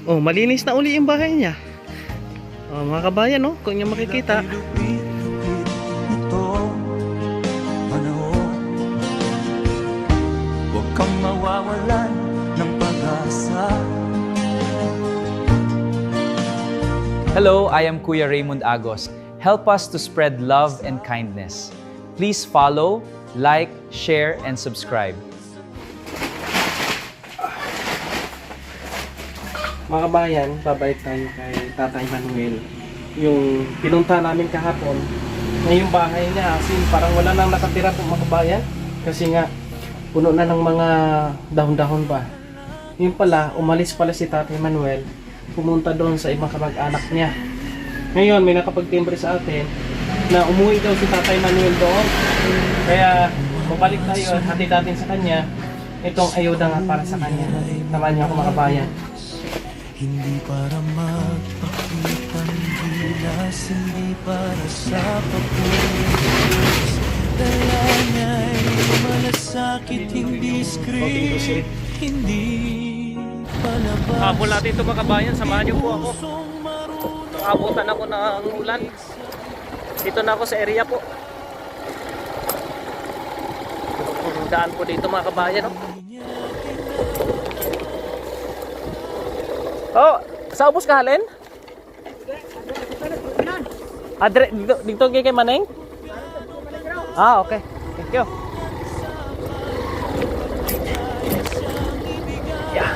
Oh, malinis na uli yung bahay niya. Oh, mga kabayan, oh, kung niyo makikita. Huwag kang mawawalan ng pag-asa. Hello, I am Kuya Raymond Agos. Help us to spread love and kindness. Please follow, like, share, and subscribe. Mga kabayan, babalik tayo kay Tatay Manuel. Yung pinunta namin kahapon, na yung bahay niya, as in, parang wala nang nakatira po mga kabayan. Kasi nga, puno na ng mga dahon-dahon ba. Yun pala, umalis pala si Tatay Manuel, pumunta doon sa ibang kamag-anak niya. Ngayon, may nakapagtimbre sa atin na umuwi daw si Tatay Manuel doon. Kaya, babalik tayo at hatid natin sa kanya itong ayuda nga para sa kanya. Tama niya ako mga kabayan. Hindi para magpakitang gilas, hindi para sa papulis. Dala niya'y malasakit, hindi script, hindi palabas. Habol natin ito mga kabayan, samahan niyo po ako. Abutan ako ng ulan. Dito na ako sa area po. Daan po dito mga kabayan. Oh, sa ubos ka halin? Adre, dito kay Maneng? Ah, okay. Thank you. Yeah.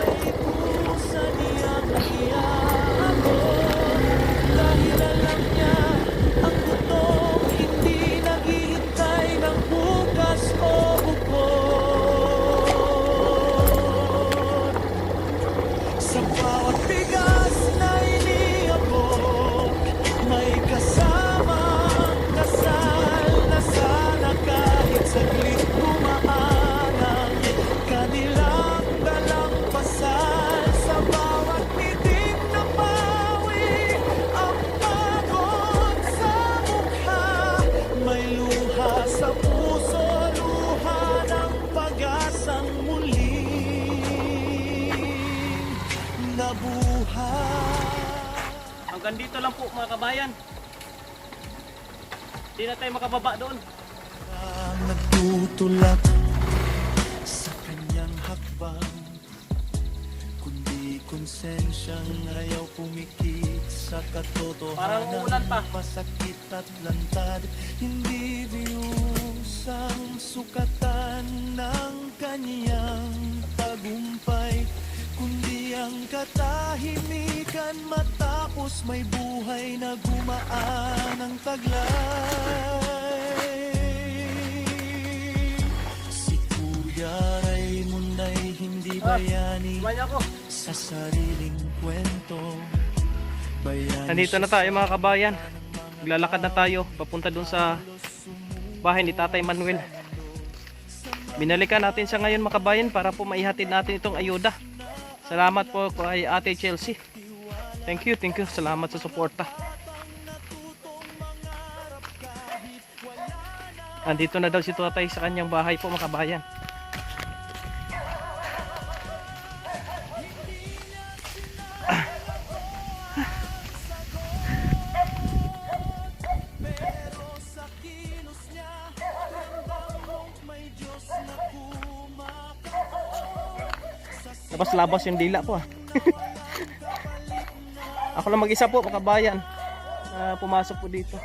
Hanggang dito lang po mga kabayan. Hindi na tayo makababa doon. Nagtutulak sa kanyang hakbang, kundi konsensyang ayaw pumikit sa katotohanan. Parang uulan pa. Masakit at lantad, hindi biusang sukatan ng kanyang tagumpay, kundi ang katahimikan matapos may buhay na gumaan ang taglay. Si Kuya Raymond ay hindi bayani sa sariling kwento. Nandito na tayo mga kabayan. Maglalakad na tayo papunta dun sa bahay ni Tatay Manuel. Binalikan natin siya ngayon mga kabayan para po maihatid natin itong ayuda. Salamat po kay Ate Chelsea. Thank you. Salamat sa suporta. Andito na daw si Tatay sa kanyang bahay po mga kabayan. Labas-labas yung dila ko. Ako lang mag-isa po mga kabayan. Pumasok po dito.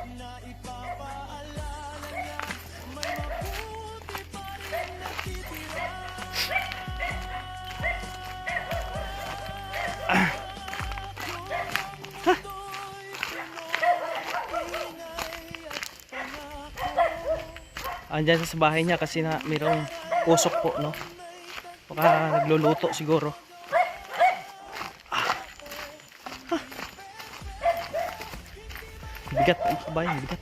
Andyan sa bahay niya kasi na mayroong usok po, no? Baka nagluluto siguro. Bigat ang kabayan, bigat.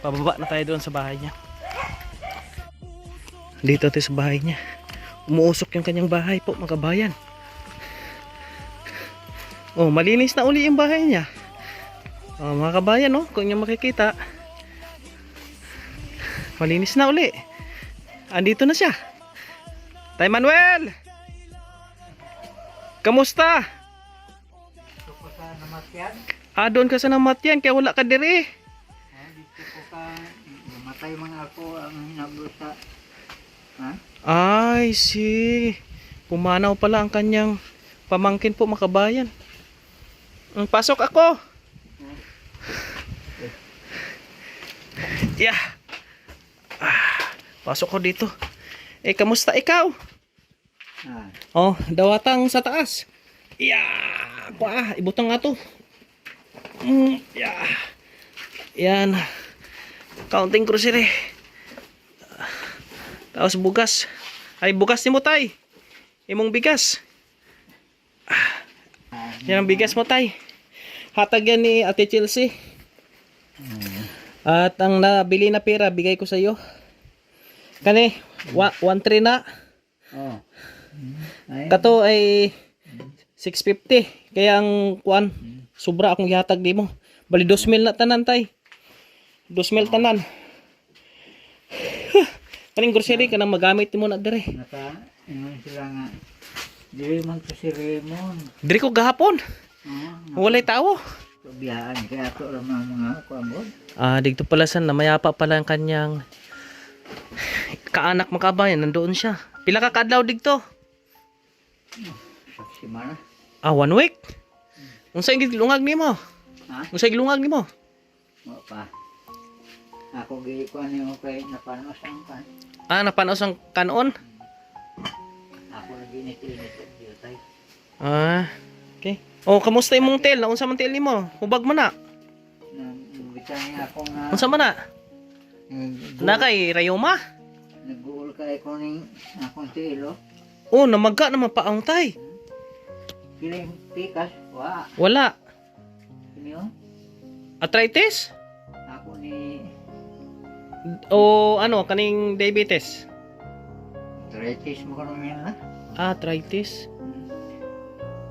Pababa na tayo doon sa bahay niya. Dito tayo sa bahay niya. Umuusok yung kanyang bahay po mga kabayan. Oh, malinis na uli yung bahay niya. Oh, mga kabayan, no? Kung niyo makikita, malinis na uli. Andito na siya. Tay Manuel! Kamusta? Dito ko sa namatyan. Doon ka sa namatyan, kaya wala ka diri. Dito ko ka namatay mga ako ang nabusa. Ha? Ay, si pumanaw pala ang kanyang pamangkin po, makabayan. Pasok ako. Yeah. Pasok ko dito. Kamusta ikaw? Ah, Oh, dawatang sa taas. Yeah. Ibutang nga to. Yeah. Yan. Counting grocery. Tapos bugas. Ay, bugas ni mo, tay. Imong bigas. Yan ang bigas mo, tay. Hatag yan ni Ate Chelsea. At ang nabili na pera, bigay ko sa iyo. Kani, 1.3 na. oh. Ay, Kato ay 650. Kaya ang kuan, sobra akong ihatag di mo. Bali 2,000 na tanan, tay. 2,000 tanan. Kaning grocery ka na magamit mo na dire. naka, ingon sila nga. Dili man ko si Raymond. Dire ko gahapon. Walay tao. Biyaan kaya ako lang mga kuambod. Dito pala sa namayapa pala ang kanyang kaanak makabayan, nandoon siya. Pila ka kadlaw dito? Sa simana. 1 week. Unsa ang gilungag nimo? Ha? Unsa gilungag nimo? Mo pa. Ako gi ko ano kay napanos ang kan. Napanos ang kanon? Ako naginit-init dito tay. Okay. Kamusta imong tel? Unsa man tel nimo? Hubag mo na. Nang bitang niya ako nga. Unsa man na? Na kay Rayoma? Nag-uul kay ko ning akong tilo. Namaga naman paang tay. Kiling tikas, wa. Wala. Kini oh. Arthritis? Ako ni Kaning diabetes? arthritis mo karon yan na. Arthritis.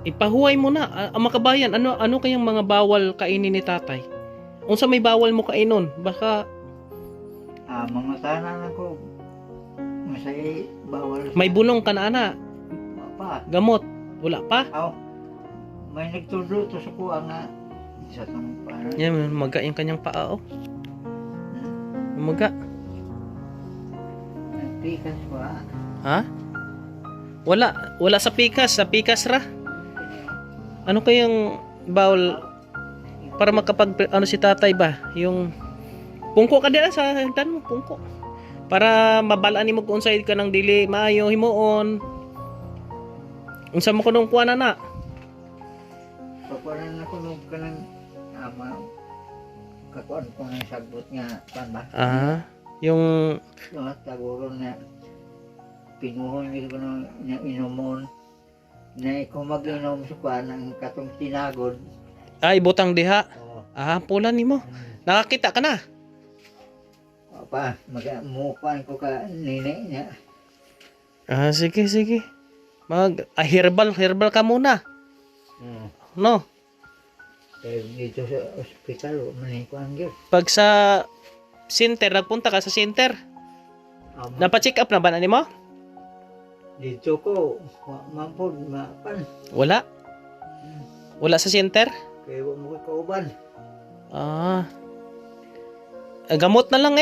Ipahuway mo na. Ang makabayan, ano kayang mga bawal kainin ni tatay? Unsa may bawal mo kainon? Baka Mga tanan ako. Masay bawal. may bulong ka na ana. Wa pa. Gamot. Wala pa? Aw. May nagtudlo to sa kuha nga sa tong para. Yan, maga yung kanyang paa, oh. Maga. Tikas wa. Ha? Wala sa pikas. Sa pikas ra. Ano kayang bawal para makapag si tatay ba? Yung pungko ka dira sa hagdan mo, pungko. Para mabalaan nimo kung unsay ka nang dili maayo himuon. Unsa mo kunong kuana na? Pakuan ako nung kanang ama kakuan ko nga sagot nga pan ba. Yung Yung taguro na pinuhon ko na inomon na kung mag-inom sa kuan ang katong tinagod. butang diha. Oh, Pulan nimo. Nakakita ka na. pa mag-mukuan ko ka nini niya. Sige. Herbal ka muna. No. Kaya dito sa ospital, manikuan gyud. Pag sa center, nagpunta ka sa center. Napa-check up na ba na nimo? Dito ko, mampod, mapan. Wala. Wala sa center? Kaya wa mo kauban. Gamot na lang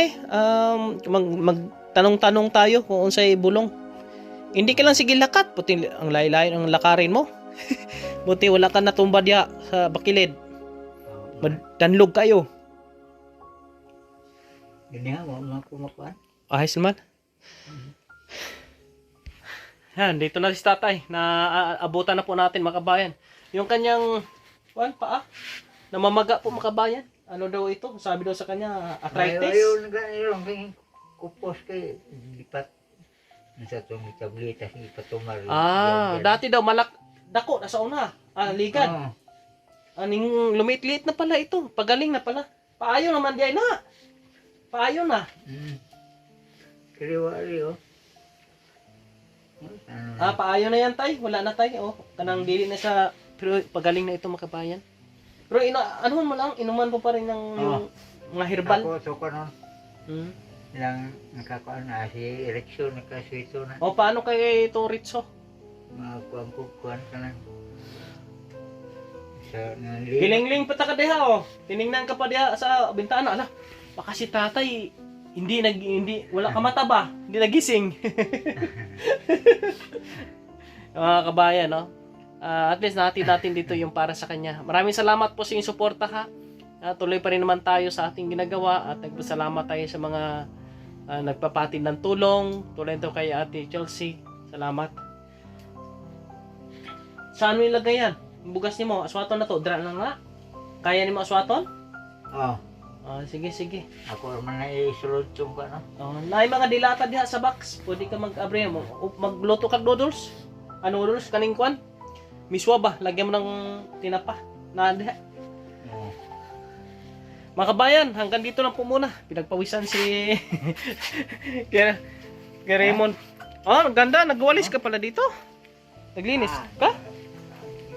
magtanong-tanong tayo kung unsay bulong. Hindi ka lang sige lakat, puti ang laylay ang lakarin mo. Buti wala ka natumba diya sa bakilid. Danlog kayo. Ganyan, wa mo kumakuan. Ayos naman. Yan, dito na si tatay. Naabutan na po natin makabayan. Yung kanyang paa. Namamaga po makabayan. Ano daw ito? Sabi daw sa kanya, arthritis. Ayaw na ganyan lang. Kupos kay lipat. Nasa itong tableta, lipat tumar. Dati daw dako, nasa una. Ligad. Aning lumit-liit na pala ito. Pagaling na pala. Paayo naman diyan na. Paayo na. Kaliwari oh. Paayo na yan tay. Wala na tay. Kanang dili na sa pero pagaling na ito makabayan. Pero anuman mo lang, inuman po pa rin ng yung mga herbal. Ako, so ka nun. lang nakakuan na si ereksyon nakaswito na O paano kay ito Ritso? makuan ka na sa Gilingling pa ta ka diha oh. Tiningnan ka pa diha sa bintana ala. Baka si tatay hindi wala ka mata ba? Hindi nagising. Mga kabayan no. At least natin dito yung para sa kanya. Maraming salamat po sa inyong suporta ha. Tuloy pa rin naman tayo sa ating ginagawa at nagpasalamat tayo sa mga nagpapatid ng tulong. Tulad ito kay Ate Chelsea. Salamat. Saan mo ilagay yan? Yung bugas niyo mo, aswaton na to. Dra lang nga. Kaya ni mo aswaton? oh Sige. ako man na isulod yung ka no Naay mga dilata diha sa box. Pwede ka mag-abre mo. Magluto kag noodles. Noodles kaning kwan? Miswa ba? Lagyan mo ng tinapa. Na diha. oh Mga kabayan, hanggang dito lang po muna. Pinagpawisan si kay Raymond. Ganda. Nagwalis ka pala dito. Naglinis ka?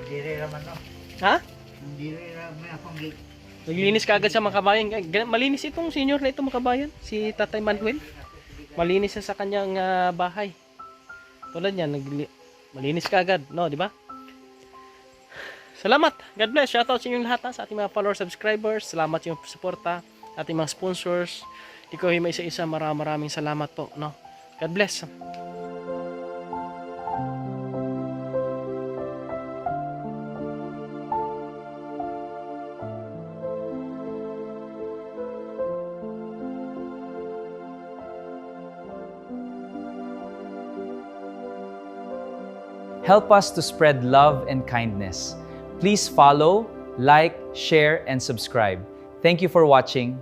hindi rin naman no Ha? hindi rin naman akong Naglinis ka agad sa mga kabayan. Malinis itong senior na ito mga kabayan. Si Tatay Manuel. Malinis siya sa kanyang bahay. Tulad niyan, malinis ka agad. No, di ba? Salamat. God bless. Shoutout sa inyong lahat sa ating mga followers, subscribers. Salamat sa inyong suporta. Ating mga sponsors. Di ko hima isa-isa. Maraming salamat po. No? God bless. Help us to spread love and kindness. Please follow, like, share, and subscribe. Thank you for watching.